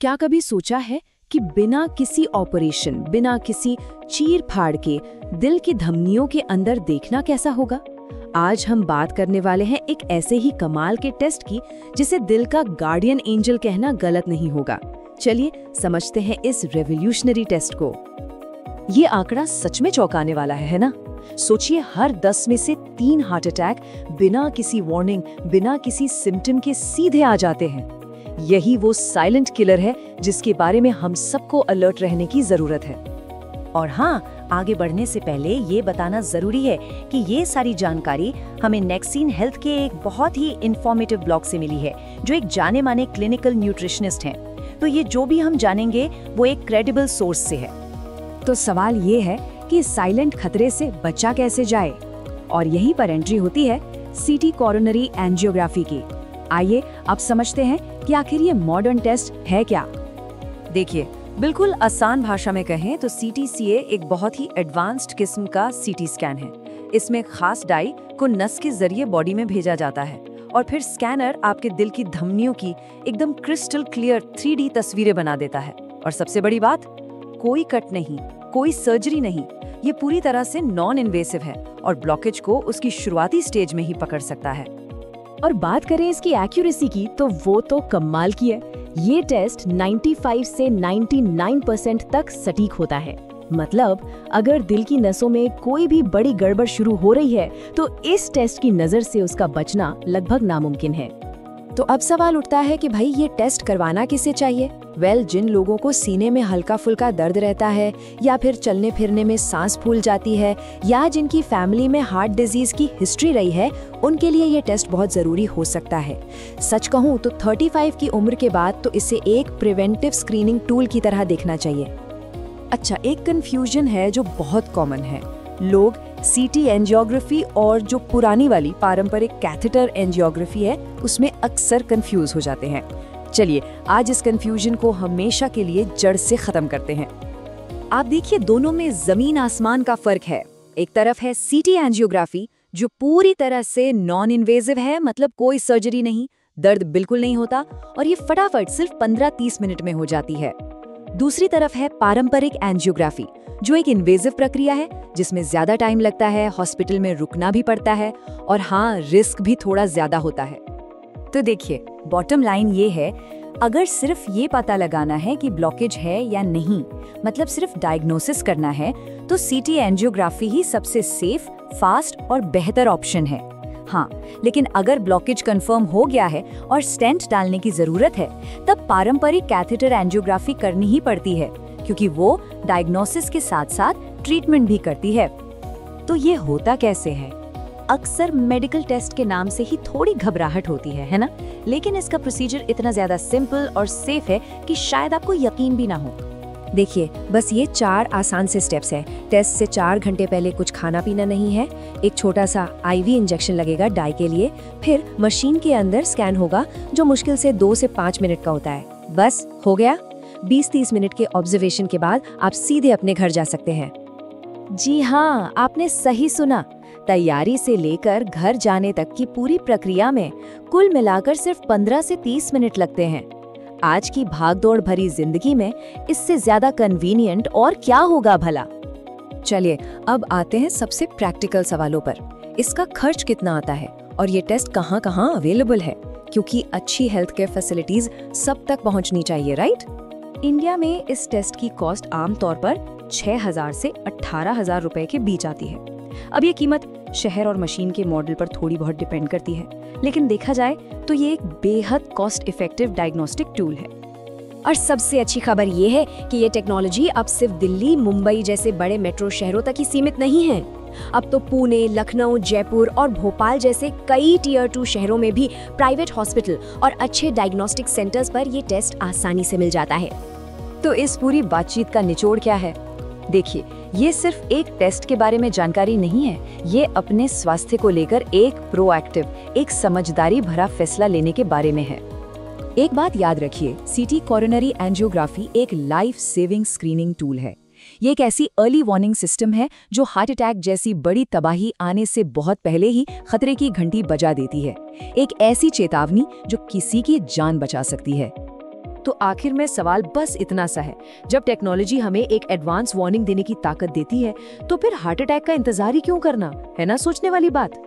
क्या कभी सोचा है कि बिना किसी ऑपरेशन, बिना किसी चीर फाड़ के दिल की धमनियों के अंदर देखना कैसा होगा? आज हम बात करने वाले हैं एक ऐसे ही कमाल के टेस्ट की जिसे दिल का गार्डियन एंजल कहना गलत नहीं होगा। चलिए समझते हैं इस रेवोल्यूशनरी टेस्ट को। ये आंकड़ा सच में चौंकाने वाला है ना? सोचिए, हर 10 में से 3 हार्ट अटैक बिना किसी वार्निंग, बिना किसी सिम्टम के सीधे आ जाते हैं। यही वो साइलेंट किलर है जिसके बारे में हम सबको अलर्ट रहने की जरूरत है। और हाँ, आगे बढ़ने से पहले ये बताना जरूरी है कि ये सारी जानकारी हमें नेक्सीन हेल्थ के एक बहुत ही इंफॉर्मेटिव ब्लॉग से मिली है, जो एक जाने माने क्लिनिकल न्यूट्रिशनिस्ट हैं। तो ये जो भी हम जानेंगे वो एक क्रेडिबल सोर्स से है। तो सवाल ये है कि साइलेंट खतरे से बचा कैसे जाए, और यहीं पर एंट्री होती है सीटी कोरोनरी एंजियोग्राफी की। आइए अब समझते हैं कि आखिर ये मॉडर्न टेस्ट है क्या। देखिए, बिल्कुल आसान भाषा में कहें तो CTCA एक बहुत ही एडवांस्ड किस्म का CT स्कैन है। इसमें खास डाई को नस के जरिए बॉडी में भेजा जाता है और फिर स्कैनर आपके दिल की धमनियों की एकदम क्रिस्टल क्लियर 3D तस्वीरें बना देता है। और सबसे बड़ी बात, कोई कट नहीं, कोई सर्जरी नहीं, ये पूरी तरह से नॉन इन्वेसिव है और ब्लॉकेज को उसकी शुरुआती स्टेज में ही पकड़ सकता है। और बात करें इसकी एक्यूरेसी की तो वो तो कमाल की है। ये टेस्ट 95 से 99% तक सटीक होता है। मतलब अगर दिल की नसों में कोई भी बड़ी गड़बड़ शुरू हो रही है तो इस टेस्ट की नजर से उसका बचना लगभग नामुमकिन है। तो अब सवाल उठता है कि भाई ये टेस्ट करवाना किसे चाहिए? जिन लोगों को सीने में हल्का फुल्का दर्द रहता है, या फिर चलने फिरने में सांस फूल जाती है, या जिनकी फैमिली में हार्ट डिजीज की हिस्ट्री रही है, उनके लिए ये टेस्ट बहुत जरूरी हो सकता है। सच कहूँ तो 35 की उम्र के बाद तो इसे एक प्रिवेंटिव स्क्रीनिंग टूल की तरह देखना चाहिए। अच्छा, एक कंफ्यूजन है जो बहुत कॉमन है। लोग सीटी एंजियोग्राफी और जो पुरानी वाली पारंपरिक कैथेटर एंजियोग्राफी है उसमें अक्सर कंफ्यूज हो जाते हैं। चलिए आज इस कंफ्यूजन को हमेशा के लिए जड़ से खत्म करते हैं। आप देखिए, दोनों में जमीन आसमान का फर्क है। एक तरफ है सीटी एंजियोग्राफी जो पूरी तरह से नॉन इन्वेजिव है, मतलब कोई सर्जरी नहीं, दर्द बिल्कुल नहीं होता और ये फटाफट सिर्फ 15-30 मिनट में हो जाती है। दूसरी तरफ है पारंपरिक एंजियोग्राफी जो एक इन्वेजिव प्रक्रिया है जिसमें ज्यादा टाइम लगता है, हॉस्पिटल में रुकना भी पड़ता है और हाँ, रिस्क भी थोड़ा ज्यादा होता है। तो देखिए, बॉटम लाइन ये है, अगर सिर्फ ये पता लगाना है कि ब्लॉकेज है या नहीं, मतलब सिर्फ डायग्नोसिस करना है, तो सीटी एंजियोग्राफी ही सबसे सेफ, फास्ट और बेहतर ऑप्शन है। हाँ, लेकिन अगर ब्लॉकेज कंफर्म हो गया है और स्टेंट डालने की जरूरत है, तब पारंपरिक कैथेटर एंजियोग्राफी करनी ही पड़ती है, क्योंकि वो डायग्नोसिस के साथ साथ ट्रीटमेंट भी करती है। तो ये होता कैसे है? अक्सर मेडिकल टेस्ट के नाम से ही थोड़ी घबराहट होती है ना? लेकिन इसका प्रोसीजर इतना ज्यादा सिंपल और सेफ है कि शायद आपको यकीन भी ना हो। देखिए, बस ये 4 आसान से स्टेप्स हैं। टेस्ट से 4 घंटे पहले कुछ खाना पीना नहीं है, एक छोटा सा IV इंजेक्शन लगेगा डाई के लिए, फिर मशीन के अंदर स्कैन होगा जो मुश्किल से 2 से 5 मिनट का होता है। बस हो गया। 20-30 मिनट के ऑब्जर्वेशन के बाद आप सीधे अपने घर जा सकते हैं। जी हाँ, आपने सही सुना। तैयारी से लेकर घर जाने तक की पूरी प्रक्रिया में कुल मिलाकर सिर्फ 15 से 30 मिनट लगते हैं। आज की भागदौड़ भरी जिंदगी में इससे ज्यादा कन्वीनियंट और क्या होगा भला? चलिए अब आते हैं सबसे प्रैक्टिकल सवालों पर। इसका खर्च कितना आता है और ये टेस्ट कहाँ-कहाँ अवेलेबल है? क्योंकि अच्छी हेल्थ केयर फैसिलिटीज सब तक पहुंचनी चाहिए, राइट? इंडिया में इस टेस्ट की कॉस्ट आमतौर पर 6,000 से 18,000 रुपए के बीच आती है। अब ये कीमत शहर और मशीन के मॉडल पर थोड़ी बहुत डिपेंड करती है, लेकिन देखा जाए तो ये एक बेहद कॉस्ट इफेक्टिव डायग्नोस्टिक टूल है। और सबसे अच्छी खबर ये है कि ये टेक्नोलॉजी अब सिर्फ दिल्ली, मुंबई जैसे बड़े मेट्रो शहरों तक ही सीमित नहीं है। अब तो पुणे, लखनऊ, जयपुर और भोपाल जैसे कई Tier 2 शहरों में भी प्राइवेट हॉस्पिटल और अच्छे डायग्नोस्टिक सेंटर्स पर ये टेस्ट आसानी से मिल जाता है। तो इस पूरी बातचीत का निचोड़ क्या है? देखिए, ये सिर्फ एक टेस्ट के बारे में जानकारी नहीं है, ये अपने स्वास्थ्य को लेकर एक प्रोएक्टिव, एक समझदारी भरा फैसला लेने के बारे में है। एक बात याद रखिए, सीटी कोरोनरी एंजियोग्राफी एक लाइफ सेविंग स्क्रीनिंग टूल है। ये एक ऐसी अर्ली वार्निंग सिस्टम है जो हार्ट अटैक जैसी बड़ी तबाही आने से बहुत पहले ही खतरे की घंटी बजा देती है। एक ऐसी चेतावनी जो किसी की जान बचा सकती है। तो आखिर में सवाल बस इतना सा है, जब टेक्नोलॉजी हमें एक एडवांस वार्निंग देने की ताकत देती है, तो फिर हार्ट अटैक का इंतजार ही क्यों करना, है ना सोचने वाली बात।